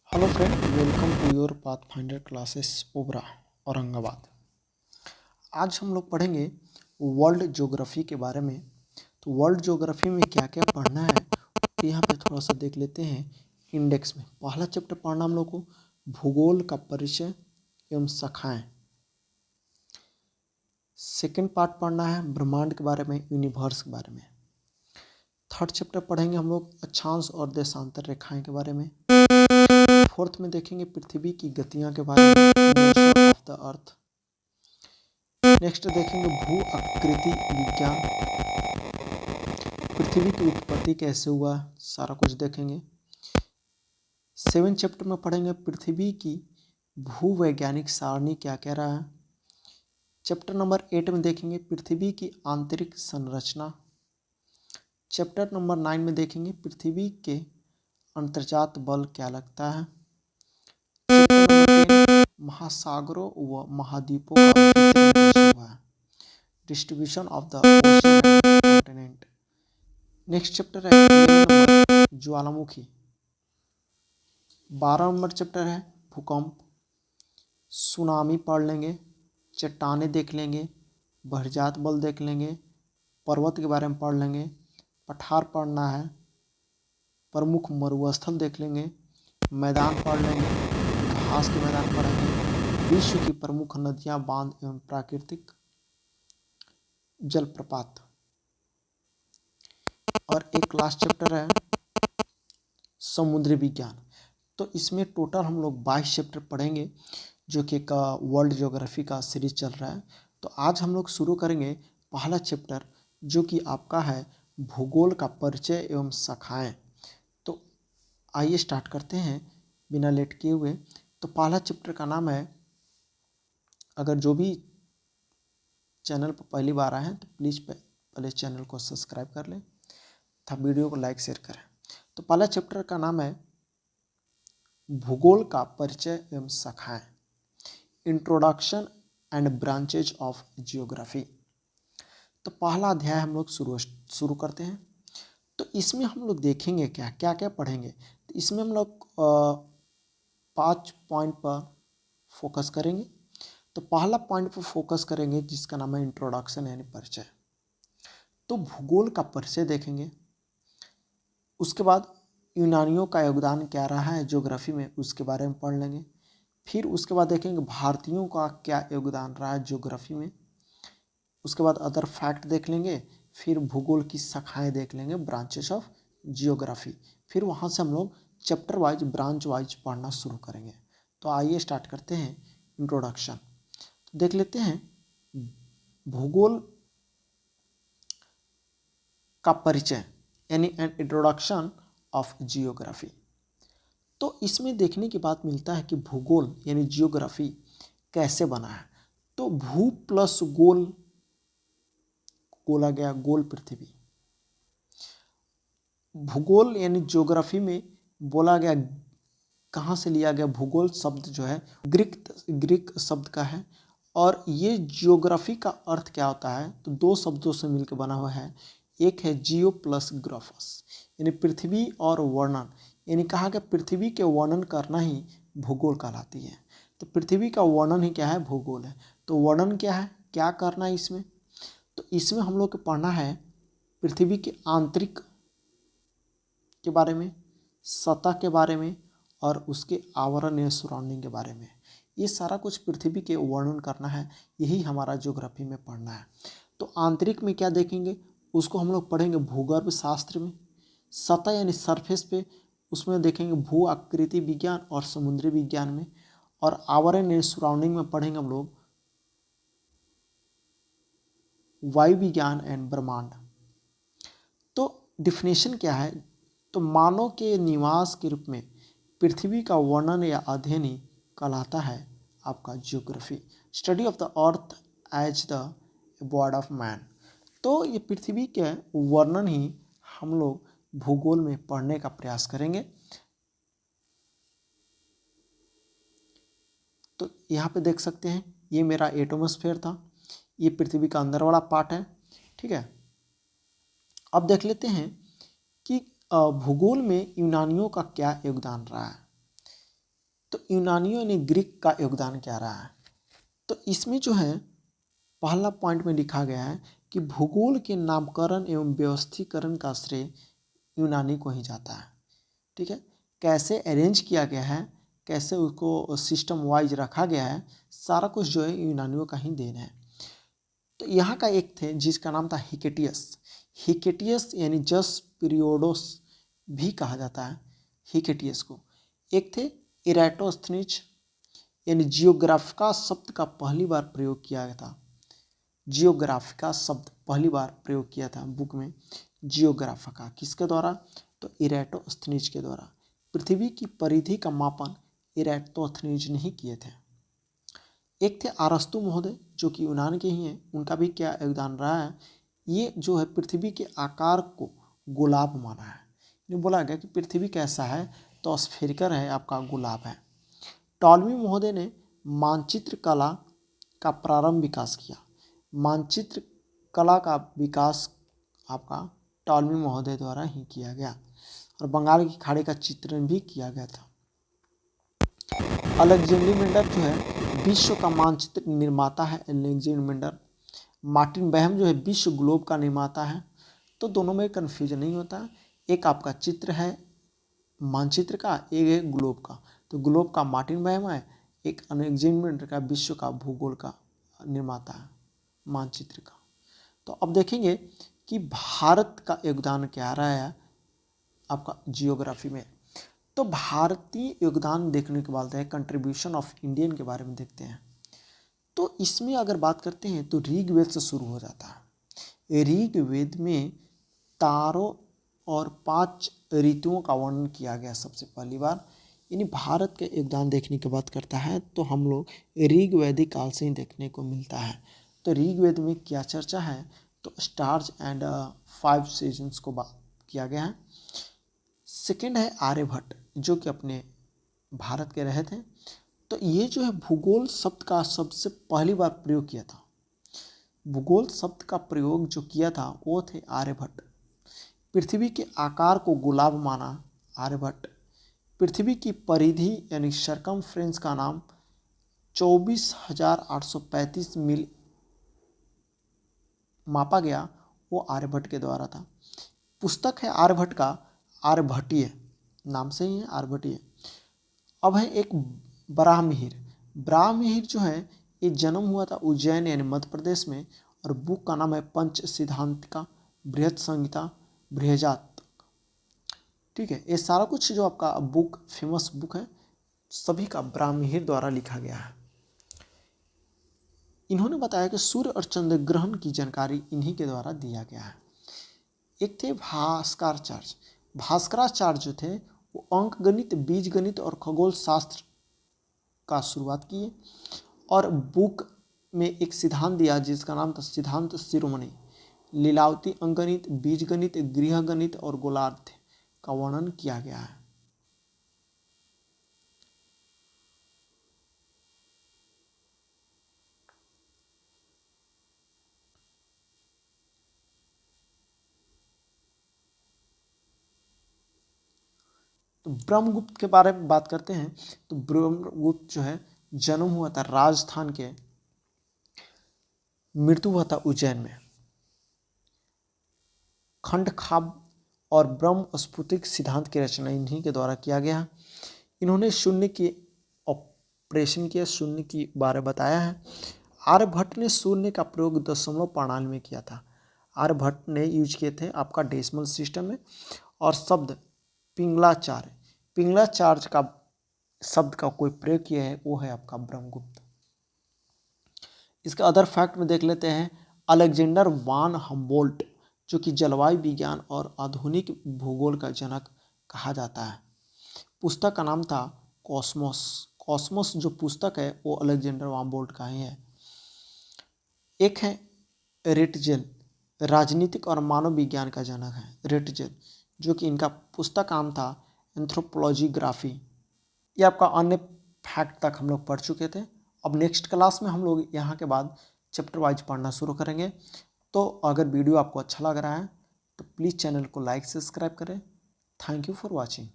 Hello friend, welcome to your Pathfinder classes Obra Aurangabad. आज हम लोग पढ़ेंगे वर्ल्ड ज्योग्राफी के बारे में। तो वर्ल्ड ज्योग्राफी में क्या क्या पढ़ना है तो यहाँ पे थोड़ा सा देख लेते हैं। इंडेक्स में पहला चैप्टर पढ़ना हम लोग को भूगोल का परिचय एवं शाखाएं। सेकेंड पार्ट पढ़ना है ब्रह्मांड के बारे में, यूनिवर्स के बारे में। थर्ड चैप्टर पढ़ेंगे हम लोग अक्षांश और देशांतर रेखाएं के बारे में। फोर्थ में देखेंगे पृथ्वी की गतियां के बारे में, motion of the earth. Next देखेंगे भू आकृति विज्ञान, पृथ्वी की उत्पत्ति कैसे हुआ, सारा कुछ देखेंगे। 7 चैप्टर में पढ़ेंगे पृथ्वी की भूवैज्ञानिक सारणी क्या कह रहा है। चैप्टर नंबर 8 में देखेंगे पृथ्वी की आंतरिक संरचना। चैप्टर नंबर 9 में देखेंगे पृथ्वी के अंतर्जात बल क्या लगता है। चैप्टर नंबर 10 महासागरों व महाद्वीपों का वितरण कैसे हुआ है, distribution of the ocean and continent. Next chapter है 11 नंबर ज्वालामुखी। 12 नंबर चैप्टर है भूकंप। सुनामी पढ़ लेंगे, चट्टानें देख लेंगे, बहिर्जात बल देख लेंगे, पर्वत के बारे में पढ़ लेंगे, पठार पढ़ना है, प्रमुख मरुस्थल देख लेंगे, मैदान पढ़ लेंगे, घास के मैदान पढ़ेंगे, विश्व की प्रमुख नदियां, बांध एवं प्राकृतिक जलप्रपात। और एक लास्ट चैप्टर है समुद्री विज्ञान। तो इसमें टोटल हम लोग 22 चैप्टर पढ़ेंगे, जो कि एक वर्ल्ड ज्योग्राफी का सीरीज चल रहा है। तो आज हम लोग शुरू करेंगे पहला चैप्टर, जो कि आपका है भूगोल का परिचय एवं शाखाएं। तो आइए स्टार्ट करते हैं बिना लेट किए हुए। तो पहला चैप्टर का नाम है, अगर जो भी चैनल पर पहली बार आए हैं तो प्लीज़ पहले चैनल को सब्सक्राइब कर लें तथा वीडियो को लाइक शेयर करें। तो पहला चैप्टर का नाम है भूगोल का परिचय एवं शाखाएं, introduction and branches of geography. तो पहला अध्याय हम लोग शुरू करते हैं। तो इसमें हम लोग देखेंगे क्या क्या क्या पढ़ेंगे। तो इसमें हम लोग 5 पॉइंट पर फोकस करेंगे। तो पहला पॉइंट पर फोकस करेंगे जिसका नाम है इंट्रोडक्शन यानी परिचय। तो भूगोल का परिचय देखेंगे, उसके बाद यूनानियों का योगदान क्या रहा है ज्योग्राफी में, उसके बारे में पढ़ लेंगे। फिर उसके बाद देखेंगे भारतीयों का क्या योगदान रहा है ज्योग्राफी में। उसके बाद अदर फैक्ट देख लेंगे। फिर भूगोल की शाखाएं देख लेंगे, ब्रांचेस ऑफ जियोग्राफी। फिर वहाँ से हम लोग चैप्टर वाइज ब्रांच वाइज पढ़ना शुरू करेंगे। तो आइए स्टार्ट करते हैं इंट्रोडक्शन। देख लेते हैं भूगोल का परिचय यानी एन इंट्रोडक्शन ऑफ जियोग्राफी। तो इसमें देखने की बात मिलता है कि भूगोल यानी जियोग्राफी कैसे बना है। तो भू प्लस गोल, बोला गया गोल पृथ्वी। भूगोल यानी ज्योग्राफी में बोला गया, कहाँ से लिया गया, भूगोल शब्द जो है ग्रीक शब्द का है। और ये जियोग्राफी का अर्थ क्या होता है, तो 2 शब्दों से मिलकर बना हुआ है। एक है जियो प्लस ग्राफस यानी पृथ्वी और वर्णन, यानी कहा कि पृथ्वी के वर्णन करना ही भूगोल कहलाती है। तो पृथ्वी का वर्णन ही क्या है, भूगोल है। तो वर्णन क्या है, क्या करना है इसमें, तो इसमें हम लोग को पढ़ना है पृथ्वी के आंतरिक के बारे में, सतह के बारे में और उसके आवरण या सराउंडिंग के बारे में। ये सारा कुछ पृथ्वी के वर्णन करना है, यही हमारा ज्योग्राफी में पढ़ना है। तो आंतरिक में क्या देखेंगे, उसको हम लोग पढ़ेंगे भूगर्भ शास्त्र में। सतह यानी सरफेस पे, उसमें देखेंगे भू आकृति विज्ञान और समुद्री विज्ञान में। और आवरण यानी सराउंडिंग में पढ़ेंगे हम लोग वायु विज्ञान एंड ब्रह्मांड। तो डिफिनेशन क्या है, तो मानव के निवास के रूप में पृथ्वी का वर्णन या अध्ययन ही कहलाता है आपका geography, study of the earth as the abode of man. तो ये पृथ्वी के वर्णन ही हम लोग भूगोल में पढ़ने का प्रयास करेंगे। तो यहाँ पे देख सकते हैं, ये मेरा एटमॉस्फेयर था, ये पृथ्वी का अंदर वाला पार्ट है, ठीक है। अब देख लेते हैं कि भूगोल में यूनानियों का क्या योगदान रहा है। तो यूनानियों ने ग्रीक का योगदान क्या रहा है? तो इसमें जो है पहला पॉइंट में लिखा गया है कि भूगोल के नामकरण एवं व्यवस्थीकरण का श्रेय यूनानी को ही जाता है। ठीक है, कैसे अरेंज किया गया है, कैसे उसको सिस्टम वाइज रखा गया है, सारा कुछ जो है यूनानियों का ही देन है। तो यहाँ का एक थे जिसका नाम था हिकेटियस। हिकेटियस यानी जस पीरियोडोस भी कहा जाता है हिकेटियस को। एक थे इराटोस्थनीज यानी जियोग्राफिका शब्द का पहली बार प्रयोग किया गया था। जियोग्राफिका शब्द पहली बार प्रयोग किया था बुक में जियोग्राफिका, किसके द्वारा? तो इराटोस्थनीज के द्वारा। पृथ्वी की परिधि का मापन इराटोस्थनीज ने ही किए थे। एक थे अरस्तु महोदय जो कि यूनान के ही हैं, उनका भी क्या योगदान रहा है? ये जो है पृथ्वी के आकार को गोलाब माना है। ये बोला गया कि पृथ्वी कैसा है? तो स्फेरिकल है, आपका गोलाब है। टॉलमी महोदय ने मानचित्र कला का प्रारंभ विकास किया। मानचित्र कला का विकास आपका टॉलमी महोदय द्वारा ही किया गया और बंगाल की खाड़ी का चित्रण भी किया गया था। अलेक्जेंडर जो है विश्व का मानचित्र निर्माता है अलेक्जेंडर। मार्टिन बहम जो है विश्व ग्लोब का निर्माता है। तो दोनों में कन्फ्यूजन नहीं होता, एक आपका चित्र है मानचित्र का, एक है ग्लोब का। तो ग्लोब का मार्टिन बहम है, एक अलेक्जेंडर का विश्व का भूगोल का निर्माता है मानचित्र का। तो अब देखेंगे कि भारत का योगदान क्या रहा है आपका जियोग्राफी में। तो भारतीय योगदान देखने के बाद है कंट्रीब्यूशन ऑफ इंडियन के बारे में देखते हैं। तो इसमें अगर बात करते हैं तो ऋग्वेद से शुरू हो जाता है। ऋग्वेद में तारों और 5 ऋतुओं का वर्णन किया गया सबसे पहली बार। यानी भारत के योगदान देखने की बात करता है तो हम लोग ऋग्वैदिक काल से ही देखने को मिलता है। तो ऋग्वेद में क्या चर्चा है? तो स्टार्स एंड 5 सीजन्स को बात किया गया है। सेकेंड है आर्यभट्ट जो कि अपने भारत के रहे थे। तो ये जो है भूगोल शब्द का सबसे पहली बार प्रयोग किया था। भूगोल शब्द का प्रयोग जो किया था वो थे आर्यभट्ट। पृथ्वी के आकार को गोलाब माना आर्यभट्ट। पृथ्वी की परिधि यानी सर्कमफ्रेंस का नाम 24,835 मील मापा गया, वो आर्यभट्ट के द्वारा था। पुस्तक है आर्यभट्ट का आर्यभट्टीय, नाम से ही है आर्यभट्टीय। अब है एक ब्राह्महिर। ब्राह्महिर जो है ये जन्म हुआ था उज्जैन यानी मध्य प्रदेश में और बुक का नाम है पंच सिद्धांतिका बृहत संहिता बृहजात। ठीक है, ये सारा कुछ जो आपका बुक फेमस बुक है सभी का ब्राह्महिर द्वारा लिखा गया है। इन्होंने बताया कि सूर्य और चंद्र ग्रहण की जानकारी इन्हीं के द्वारा दिया गया है। एक थे भास्कराचार्य। भास्कराचार्य जो थे वो अंक गणित, बीज गणित और खगोल शास्त्र का शुरुआत किए और बुक में एक सिद्धांत दिया जिसका नाम था सिद्धांत शिरोमणि। लीलावती अंकगणित, बीज गणित, गृह गणित और गोलार्ध का वर्णन किया गया है। तो ब्रह्मगुप्त के बारे में बात करते हैं। तो ब्रह्मगुप्त जो है जन्म हुआ था राजस्थान के, मृत्यु हुआ था उज्जैन में। खंडखाब और ब्रह्म स्फुटिक सिद्धांत की रचना इन्हीं के द्वारा किया गया। इन्होंने शून्य की ऑपरेशन किया, शून्य की बारे बताया है। आर्यभट्ट ने शून्य का प्रयोग दशमलव प्रणाली में किया था। आर्यभट्ट ने यूज किए थे आपका डेसिमल सिस्टम में। और शब्द पिंगलाचार्य, पिंगलाचार्य का शब्द का कोई प्रयोग किया है वो है आपका ब्रह्मगुप्त। इसका अदर फैक्ट में देख लेते हैं। अलेक्जेंडर वान हम्बोल्ट जो कि जलवायु विज्ञान और आधुनिक भूगोल का जनक कहा जाता है। पुस्तक का नाम था कॉस्मोस। कॉस्मोस जो पुस्तक है वो अलेक्जेंडर वान हम्बोल्ट का ही है। एक है रेटजेल, राजनीतिक और मानव विज्ञान का जनक है रेटजेल, जो कि इनका पुस्तक नाम था एंथ्रोपोलॉजीग्राफी। ये आपका अन्य फैक्ट तक हम लोग पढ़ चुके थे। अब नेक्स्ट क्लास में हम लोग यहाँ के बाद चैप्टर वाइज पढ़ना शुरू करेंगे। तो अगर वीडियो आपको अच्छा लग रहा है तो प्लीज़ चैनल को लाइक सब्सक्राइब करें। Thank you for watching.